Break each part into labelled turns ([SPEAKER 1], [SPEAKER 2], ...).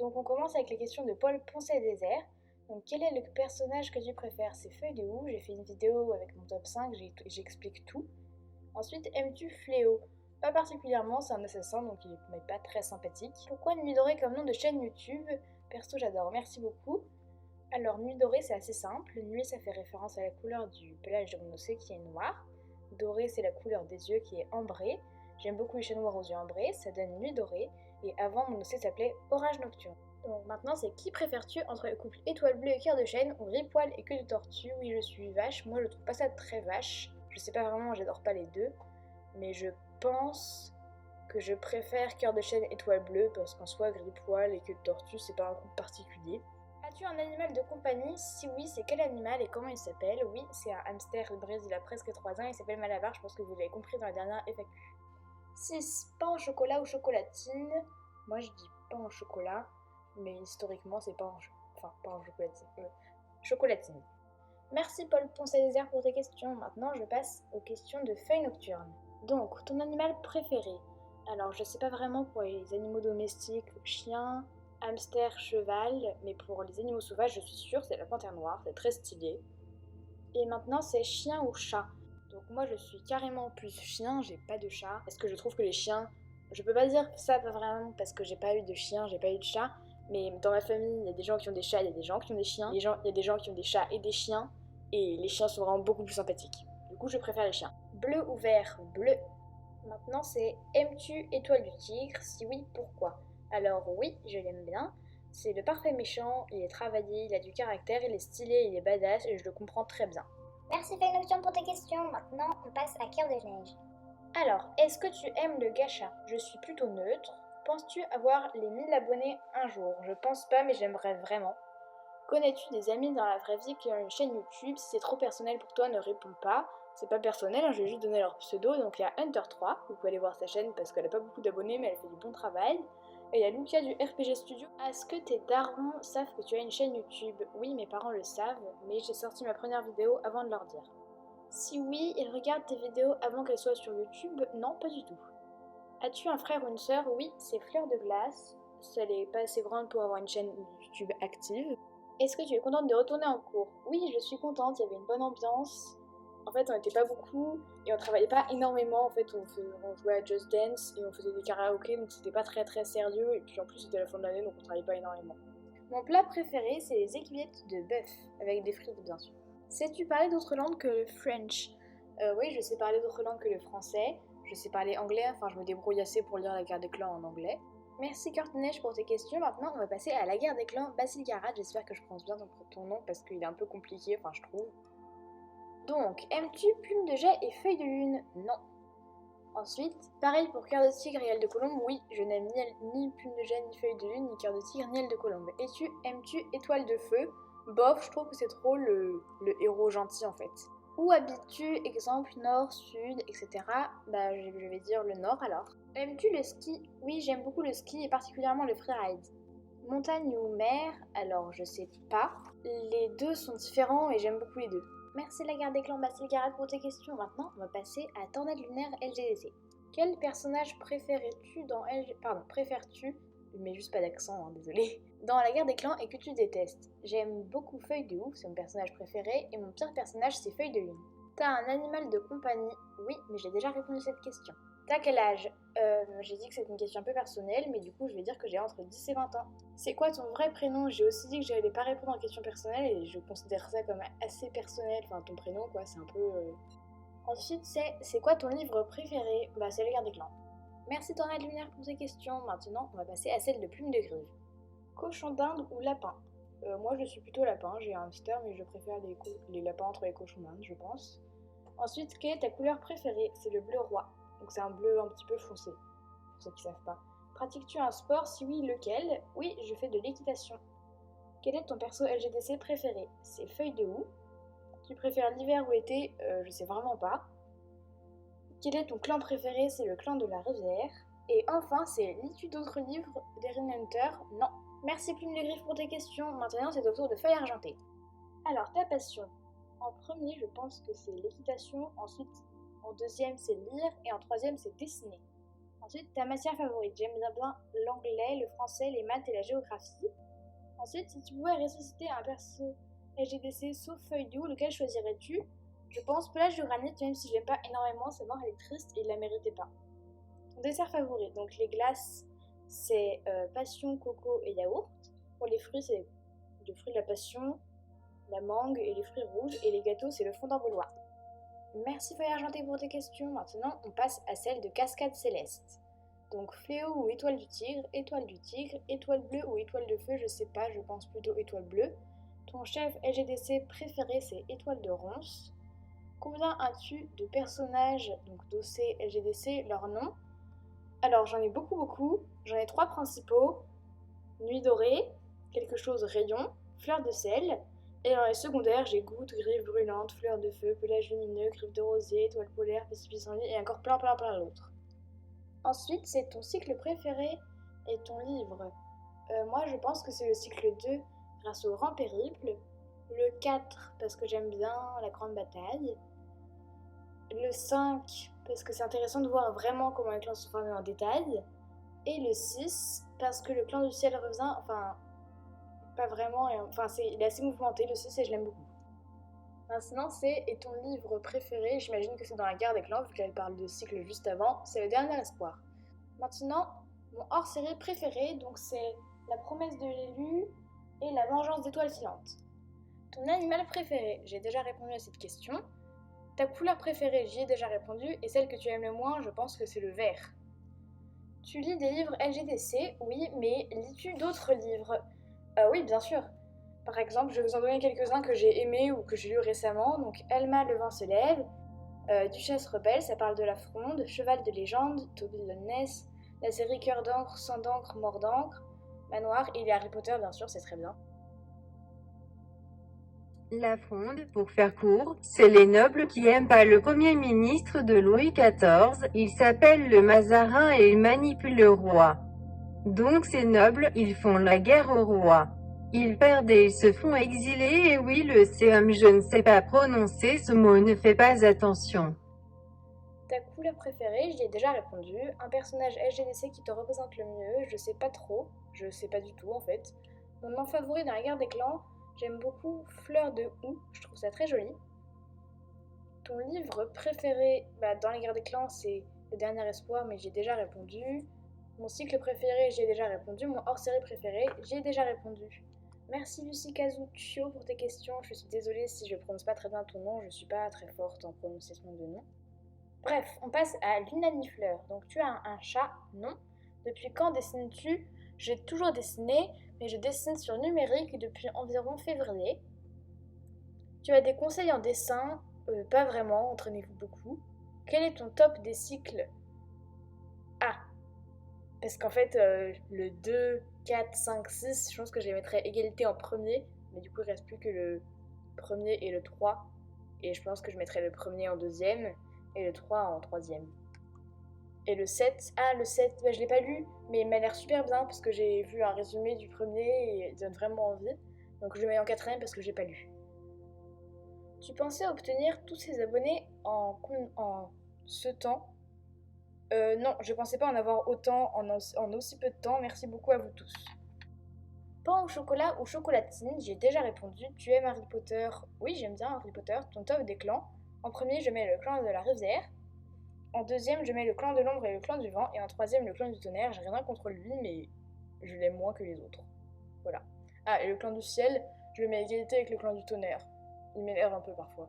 [SPEAKER 1] Donc on commence avec les questions de Paul Poncet-Désert. Donc quel est le personnage que tu préfères? C'est Feuille de Houx, j'ai fait une vidéo avec mon top 5, j'explique tout. Ensuite, aimes-tu Fléau? Pas particulièrement, c'est un assassin donc il n'est pas très sympathique. Pourquoi Nuit Dorée comme nom de chaîne YouTube? Perso j'adore, merci beaucoup. Alors Nuit Dorée c'est assez simple, nuit ça fait référence à la couleur du pelage de mon océ qui est noir. Doré c'est la couleur des yeux qui est ambrée. J'aime beaucoup les chats noirs aux yeux ambrés, ça donne Nuit Dorée. Et avant mon océ s'appelait Orage Nocturne. Donc maintenant c'est qui préfères-tu entre le couple étoile bleue et cœur de chêne ou ripoil et queue de tortue? Oui je suis vache, moi je trouve pas ça très vache. Je sais pas vraiment, j'adore pas les deux. Mais je pense que je préfère cœur de chêne étoile bleue parce qu'en soi gris-poil et queue de tortue c'est pas un couple particulier. As-tu un animal de compagnie? Si oui, c'est quel animal et comment il s'appelle? Oui, c'est un hamster Brésil, il a presque 3 ans, il s'appelle Malabar, je pense que vous l'avez compris dans la dernière FAQ. 6. Pain au chocolat ou chocolatine? Moi je dis pain au chocolat, mais historiquement c'est pain en chocolatine. Chocolatine. Merci Paul Poncet-Désert pour tes questions. Maintenant je passe aux questions de Feuille Nocturne. Donc, ton animal préféré? Alors je sais pas vraiment pour les animaux domestiques, chien, hamster, cheval, mais pour les animaux sauvages je suis sûre c'est la panthère noire, c'est très stylé. Et maintenant c'est chien ou chat? Donc moi je suis carrément plus chien, j'ai pas de chat. Parce que je trouve que les chiens, je peux pas dire ça pas vraiment parce que j'ai pas eu de chien, j'ai pas eu de chat. Mais dans ma famille, il y a des gens qui ont des chats, il y a des gens qui ont des chiens. Il y a des gens qui ont des chats et des chiens. Et les chiens sont vraiment beaucoup plus sympathiques. Du coup je préfère les chiens. Bleu ou vert? Bleu. Maintenant c'est aimes-tu Étoile du Tigre? Si oui, pourquoi? Alors oui, je l'aime bien. C'est le parfait méchant, il est travaillé, il a du caractère, il est stylé, il est badass et je le comprends très bien.
[SPEAKER 2] Merci Feuille Nocturne pour tes questions. Maintenant, on passe à Cœur de Neige.
[SPEAKER 1] Alors, est-ce que tu aimes le gacha? Je suis plutôt neutre. Penses-tu avoir les 1000 abonnés un jour? Je pense pas, mais j'aimerais vraiment. Connais-tu des amis dans la vraie vie qui ont une chaîne YouTube? Si c'est trop personnel pour toi, ne réponds pas. C'est pas personnel, hein, je vais juste donner leur pseudo. Donc il y a Hunter3, vous pouvez aller voir sa chaîne parce qu'elle a pas beaucoup d'abonnés, mais elle fait du bon travail. Et il y a Lucia du RPG Studio. Est-ce que tes darons savent que tu as une chaîne YouTube? Oui, mes parents le savent, mais j'ai sorti ma première vidéo avant de leur dire. Si oui, ils regardent tes vidéos avant qu'elles soient sur YouTube? Non, pas du tout. As-tu un frère ou une sœur? Oui, c'est Fleur de Glace. Elle est pas assez grande pour avoir une chaîne YouTube active. Est-ce que tu es contente de retourner en cours? Oui, je suis contente, il y avait une bonne ambiance. En fait, on n'était pas beaucoup et on travaillait pas énormément. En fait, on jouait à Just Dance et on faisait des karaokés, donc c'était pas très sérieux. Et puis en plus, c'était la fin de l'année, donc on travaillait pas énormément. Mon plat préféré, c'est les aiguillettes de bœuf, avec des frites bien sûr. Sais-tu parler d'autres langues que le French? Oui, je sais parler d'autres langues que le français. Je sais parler anglais, enfin je me débrouille assez pour lire la guerre des clans en anglais. Merci Neige pour tes questions. Maintenant, on va passer à la guerre des clans Basilgarad. J'espère que je prononce bien ton nom parce qu'il est un peu compliqué, enfin je trouve. Donc, aimes-tu Plume de Jet et Feuille de Lune? Non. Ensuite, pareil pour Cœur de Tigre et Aile de Colombe. Oui, je n'aime ni Plume de Jet, ni Feuille de Lune, ni Cœur de Tigre, ni Aile de Colombe. Aimes-tu Étoile de Feu? Bof, je trouve que c'est trop le héros gentil en fait. Où habites-tu? Exemple nord, sud, etc. Bah, je vais dire le nord alors. Aimes-tu le ski? Oui, j'aime beaucoup le ski et particulièrement le freeride. Montagne ou mer? Alors, je sais pas. Les deux sont différents et j'aime beaucoup les deux. Merci la garde des clans Basilgarad pour tes questions. Maintenant, on va passer à Tornade lunaire LGDC. Quel personnage préfères-tu dans préfères-tu, mais juste pas d'accent, hein, désolé, dans la guerre des clans et que tu détestes? J'aime beaucoup Feuille de Houx, c'est mon personnage préféré, et mon pire personnage c'est Feuille de Lune. T'as un animal de compagnie? Oui, mais j'ai déjà répondu à cette question. T'as quel âge? J'ai dit que c'est une question un peu personnelle, mais du coup je vais dire que j'ai entre 10 et 20 ans. C'est quoi ton vrai prénom? J'ai aussi dit que j'allais pas répondre aux questions personnelles et je considère ça comme assez personnel, enfin ton prénom quoi, c'est un peu... Ensuite c'est quoi ton livre préféré? Bah c'est La guerre des clans. Merci Tornade lunaire pour tes questions. Maintenant on va passer à celle de Plume de Grive. Cochon d'Inde ou lapin? Moi je suis plutôt lapin, j'ai un hamster mais je préfère les lapins entre les cochons d'Inde je pense. Ensuite, quelle est ta couleur préférée? C'est le bleu roi, donc c'est un bleu un petit peu foncé, pour ceux qui savent pas. Pratiques-tu un sport? Si oui, lequel? Oui, je fais de l'équitation. Quel est ton perso LGDC préféré? C'est Feuille de Houx. Tu préfères l'hiver ou l'été? Je sais vraiment pas. Quel est ton clan préféré? C'est le clan de la rivière. Et enfin, c'est lis-tu d'autres livres d'Erin Hunter? Non. Merci Plume de Griffe pour tes questions. Maintenant, c'est au tour de Feuille argentée. Alors, ta passion. En premier, je pense que c'est l'équitation. Ensuite, en deuxième, c'est lire. Et en troisième, c'est dessiner. Ensuite, ta matière favorite. J'aime bien l'anglais, le français, les maths et la géographie. Ensuite, si tu pouvais ressusciter un perso LGDC sauf Feuillou, lequel choisirais-tu? Je pense Plage de Granit, même si je l'aime pas énormément, sa mort elle est triste et il la méritait pas. Ton dessert favori, donc les glaces, c'est passion, coco et yaourt. Pour les fruits, c'est le fruit de la passion, la mangue et les fruits rouges. Et les gâteaux, c'est le fondant baulois. Merci Feuille Argentée pour tes questions. Maintenant, on passe à celle de Cascade Céleste. Donc fléau ou étoile du tigre, étoile bleue ou étoile de feu, je sais pas, je pense plutôt étoile bleue. Ton chef LGDC préféré, c'est étoile de ronce. Combien as-tu de personnages, donc d'OC, LGDC, leur nom? Alors j'en ai beaucoup, j'en ai 3 principaux. Nuit dorée, quelque chose rayon, fleur de sel. Et dans les secondaires, j'ai goutte, griffe brûlante, fleur de feu, pelage lumineux, griffe de rosier, étoile polaire, précipice en lit et encore plein d'autres. Ensuite, c'est ton cycle préféré et ton livre. Moi, je pense que c'est le cycle 2 grâce au grand périple. Le 4 parce que j'aime bien la grande bataille. Le 5 parce que c'est intéressant de voir vraiment comment les clans sont formés en détail. Et le 6 parce que le clan du ciel revient, enfin, pas vraiment, il est assez mouvementé le 6 et je l'aime beaucoup. Maintenant, et ton livre préféré, j'imagine que c'est dans la guerre des clans, vu qu'elle parle de cycle juste avant, c'est le dernier espoir. Maintenant, mon hors-série préféré, donc c'est La promesse de l'élu et La vengeance d'étoiles filantes. Ton animal préféré, j'ai déjà répondu à cette question. Ta couleur préférée, j'y ai déjà répondu, et celle que tu aimes le moins, je pense que c'est le vert. Tu lis des livres LGDC, oui, mais lis-tu d'autres livres? Oui, bien sûr. Par exemple, je vais vous en donner quelques-uns que j'ai aimés ou que j'ai lus récemment. Donc, Elma, le vent se lève, Duchesse rebelle, ça parle de la fronde, Cheval de légende, Toby Ness, la série Cœur d'encre, Sang d'encre, Mort d'encre, Manoir, et il y a Harry Potter, bien sûr, c'est très bien.
[SPEAKER 3] La fronde, pour faire court, c'est les nobles qui aiment pas le premier ministre de Louis XIV, il s'appelle le Mazarin et il manipule le roi. Donc ces nobles, ils font la guerre au roi. Ils perdent et ils se font exiler et oui le CM je ne sais pas prononcer ce mot, ne fais pas attention.
[SPEAKER 1] Ta couleur préférée, j'y ai déjà répondu. Un personnage LGDC qui te représente le mieux, je sais pas trop, je sais pas du tout en fait. Mon nom favori dans la guerre des clans, j'aime beaucoup Fleur de Houx, je trouve ça très joli. Ton livre préféré dans la guerre des clans, c'est Le Dernier Espoir, mais j'ai déjà répondu. Mon cycle préféré, j'y ai déjà répondu. Mon hors-série préféré, j'y ai déjà répondu. Merci Lucie Kazuchio pour tes questions. Je suis désolée si je prononce pas très bien ton nom, je suis pas très forte en prononciation de nom. Bref, on passe à l'unanifleur. Donc tu as un chat? Non. Depuis quand dessines-tu? J'ai toujours dessiné, mais je dessine sur numérique depuis environ février. Tu as des conseils en dessin? Pas vraiment, entraînez-vous beaucoup. Quel est ton top des cycles? Ah, parce qu'en fait, le 2, 4, 5, 6, je pense que je les mettrais égalité en premier, mais du coup il reste plus que le premier et le 3. Et je pense que je mettrais le premier en deuxième et le 3 en troisième. Et le 7, le 7, je l'ai pas lu, mais il m'a l'air super bien parce que j'ai vu un résumé du premier et il donne vraiment envie. Donc je le mets en quatrième parce que j'ai pas lu. Tu pensais obtenir tous ces abonnés en ce temps? Non, je pensais pas en avoir autant en aussi peu de temps. Merci beaucoup à vous tous. Pain au chocolat ou chocolatine, j'ai déjà répondu. Tu aimes Harry Potter? Oui, j'aime bien Harry Potter. Ton top des clans. En premier, je mets le clan de la rivière. En deuxième, je mets le clan de l'ombre et le clan du vent. Et en troisième, le clan du tonnerre. J'ai rien contre lui, mais je l'aime moins que les autres. Voilà. Ah, et le clan du ciel, je le mets à égalité avec le clan du tonnerre. Il m'énerve un peu parfois.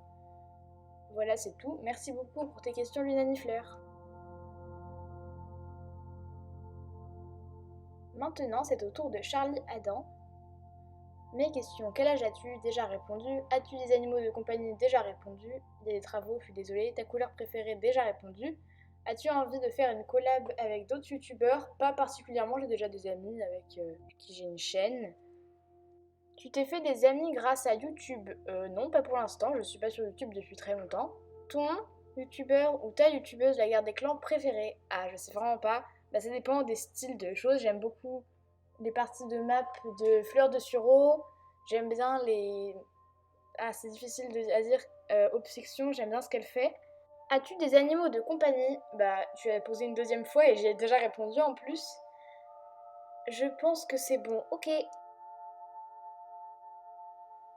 [SPEAKER 1] Voilà, c'est tout. Merci beaucoup pour tes questions, Lunanifleur. Maintenant, c'est au tour de Charlie Adam. Mes questions: quel âge as-tu? Déjà répondu. As-tu des animaux de compagnie? Déjà répondu. Il y a des travaux, je suis désolée. Ta couleur préférée? Déjà répondu. As-tu envie de faire une collab avec d'autres youtubeurs? Pas particulièrement, j'ai déjà des amis avec qui j'ai une chaîne. Tu t'es fait des amis grâce à YouTube? Non, pas pour l'instant, je suis pas sur YouTube depuis très longtemps. Ton youtubeur ou ta youtubeuse de la guerre des clans préférée? Ah, je sais vraiment pas. Ça dépend des styles de choses. J'aime beaucoup les parties de map de Fleur de Sureau. J'aime bien les... Ah, c'est difficile à dire. Obsession, j'aime bien ce qu'elle fait. As-tu des animaux de compagnie? Bah, tu as posé une deuxième fois et j'y ai déjà répondu en plus. Je pense que c'est bon, ok.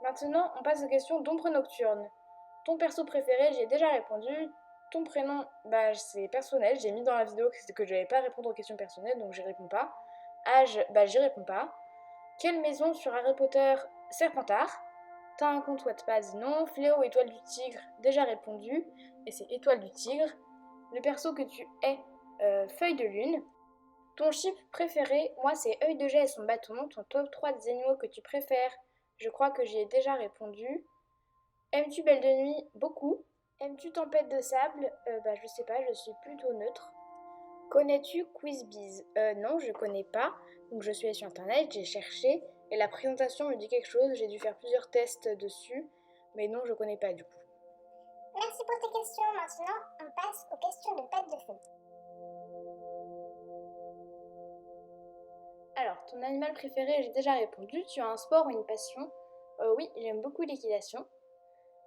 [SPEAKER 1] Maintenant, on passe aux questions d'ombre nocturne. Ton perso préféré, j'y ai déjà répondu. Ton prénom, bah c'est personnel, j'ai mis dans la vidéo que je n'allais pas répondre aux questions personnelles, donc j'y réponds pas. Âge, bah j'y réponds pas. Quelle maison sur Harry Potter? Serpentard. T'as un compte Wattpad? Non. Fléau, étoile du tigre, déjà répondu. Et c'est étoile du tigre. Le perso que tu es, feuille de lune. Ton chip préféré, moi c'est œil de jet et son bâton. Ton top 3 des animaux que tu préfères, je crois que j'y ai déjà répondu. Aimes-tu Belle de Nuit? Beaucoup. Aimes-tu Tempête de Sable? Bah je sais pas, je suis plutôt neutre. Connais-tu QuizBiz? Non, je connais pas. Donc je suis allée sur internet, j'ai cherché et la présentation me dit quelque chose. J'ai dû faire plusieurs tests dessus, mais non, je connais pas du coup.
[SPEAKER 2] Merci pour tes questions. Maintenant, on passe aux questions de pattes de feu.
[SPEAKER 1] Alors, ton animal préféré, j'ai déjà répondu. Tu as un sport ou une passion? Oui, j'aime beaucoup l'équitation.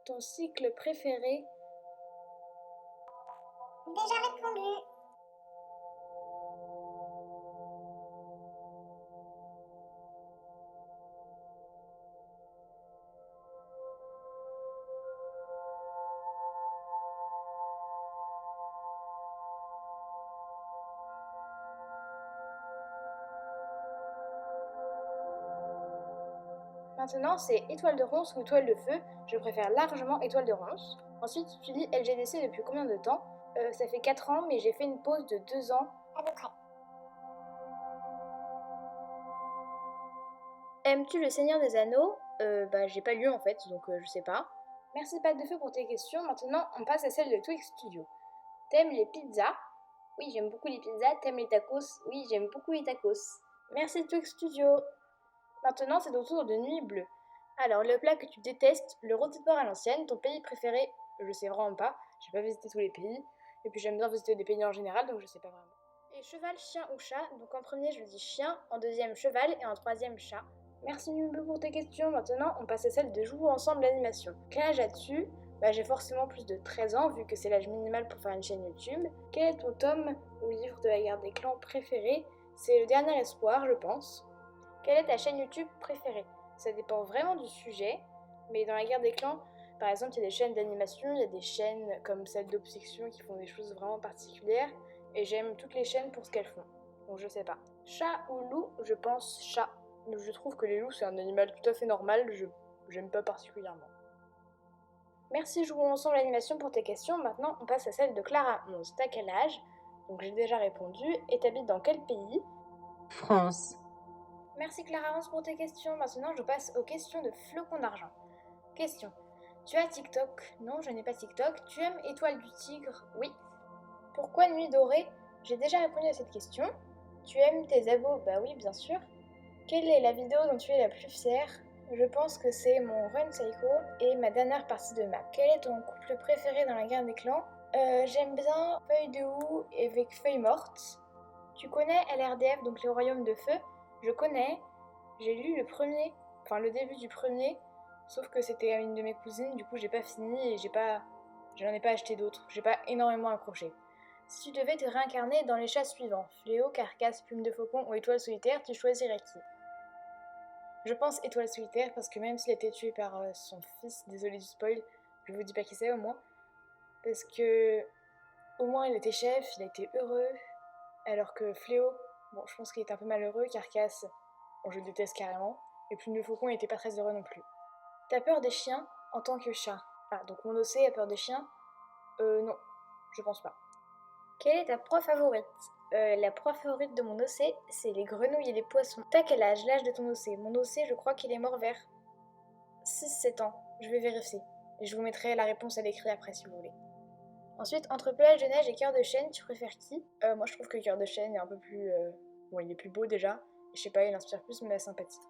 [SPEAKER 1] Ton cycle préféré?
[SPEAKER 2] Déjà répondu.
[SPEAKER 1] Maintenant, c'est étoile de ronce ou étoile de feu. Je préfère largement étoile de ronce. Ensuite, tu lis LGDC depuis combien de temps? Ça fait 4 ans, mais j'ai fait une pause de 2 ans.
[SPEAKER 2] À peu près.
[SPEAKER 1] Aimes-tu le Seigneur des Anneaux? Bah j'ai pas lu en fait, donc je sais pas. Merci Patte de Feu pour tes questions. Maintenant, on passe à celle de Twix Studio. T'aimes les pizzas? Oui, j'aime beaucoup les pizzas. T'aimes les tacos? Oui, j'aime beaucoup les tacos. Merci Twix Studio. Maintenant, c'est au tour de Nuit Bleue. Alors, le plat que tu détestes, le rôti de porc à l'ancienne, ton pays préféré, je sais vraiment pas. J'ai pas visité tous les pays. Et puis j'aime bien visiter des pays en général, donc je sais pas vraiment. Et cheval, chien ou chat? Donc en premier, je dis chien, en deuxième, cheval, et en troisième, chat. Merci Nuit Bleue pour tes questions. Maintenant, on passe à celle de jouer ensemble l'animation. Quel âge as-tu? Bah, j'ai forcément plus de 13 ans, vu que c'est l'âge minimal pour faire une chaîne YouTube. Quel est ton tome ou livre de la guerre des clans préféré? C'est Le Dernier Espoir, je pense. Quelle est ta chaîne YouTube préférée? Ça dépend vraiment du sujet, mais dans la guerre des clans, par exemple, il y a des chaînes d'animation, il y a des chaînes comme celle d'Obsession qui font des choses vraiment particulières, et j'aime toutes les chaînes pour ce qu'elles font. Donc je sais pas. Chat ou loup? Je pense chat. Je trouve que les loups c'est un animal tout à fait normal, j'aime pas particulièrement. Merci Jouons ensemble l'animation pour tes questions. Maintenant on passe à celle de Clara 11. T'as quel âge? Donc j'ai déjà répondu. Et t'habites dans quel pays?
[SPEAKER 3] France.
[SPEAKER 1] Merci Clara 11 pour tes questions. Maintenant je passe aux questions de Flocon d'argent. Question. Tu as TikTok? Non, je n'ai pas TikTok. Tu aimes Étoile du Tigre? Oui. Pourquoi Nuit Dorée? J'ai déjà répondu à cette question. Tu aimes tes abos? Bah oui, bien sûr. Quelle est la vidéo dont tu es la plus fière? Je pense que c'est mon Run Psycho et ma dernière partie de map. Quel est ton couple préféré dans la guerre des clans? J'aime bien Feuille de Houx avec Feuille Morte. Tu connais LRDF, donc les Royaumes de Feu? Je connais. J'ai lu le premier, enfin le début du premier, sauf que c'était à une de mes cousines, du coup j'ai pas fini et j'en ai pas acheté d'autres. J'ai pas énormément accroché. Si tu devais te réincarner dans les chats suivants, Fléau, Carcasse, Plume de Faucon ou Étoile Solitaire, tu choisirais qui? Je pense Étoile Solitaire parce que même s'il a été tué par son fils, désolé du spoil, je vous dis pas qui c'est au moins, parce que au moins il était chef, il a été heureux, alors que Fléau, bon je pense qu'il était un peu malheureux, Carcasse, bon je le déteste carrément, et Plume de Faucon il était pas très heureux non plus. T'as peur des chiens en tant que chat? Ah donc mon OC a peur des chiens? Non, je pense pas. Quelle est ta proie favorite? La proie favorite de mon OC, c'est les grenouilles et les poissons. T'as quel âge? L'âge de ton OC? Mon OC, je crois qu'il est mort vers 6-7 ans. Je vais vérifier. Et je vous mettrai la réponse à l'écrit après si vous voulez. Ensuite, entre Pelage de Neige et Cœur de Chêne, tu préfères qui? Moi je trouve que Cœur de Chêne est un peu plus... Bon, il est plus beau déjà. Je sais pas, il inspire plus ma sympathie.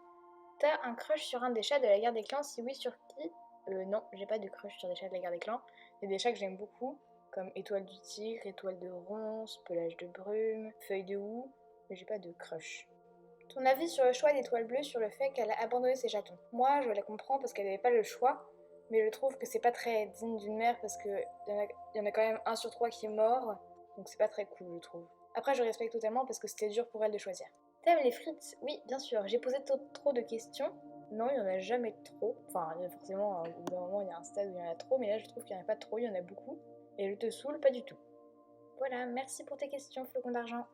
[SPEAKER 1] T'as un crush sur un des chats de la guerre des clans? Si oui, sur qui? Non, j'ai pas de crush sur des chats de la guerre des clans. Il y a des chats que j'aime beaucoup, comme Étoile du Tigre, Étoile de Ronce, Pelage de Brume, Feuille de Houx, mais j'ai pas de crush. Ton avis sur le choix d'Étoile Bleue sur le fait qu'elle a abandonné ses chatons? Moi, je la comprends parce qu'elle n'avait pas le choix, Mais je trouve que c'est pas très digne d'une mère parce que y en a quand même 1 sur 3 qui est mort. Donc c'est pas très cool, je trouve. Après, je respecte totalement parce que c'était dur pour elle de choisir. T'aimes les frites? Oui, bien sûr. J'ai posé trop de questions. Non, il y en a jamais trop. Enfin, il y a forcément, au bout d'un moment, il y a un stade où il y en a trop. Mais là, je trouve qu'il n'y en a pas trop, il y en a beaucoup. Et je te saoule pas du tout. Voilà, merci pour tes questions, flocon d'argent.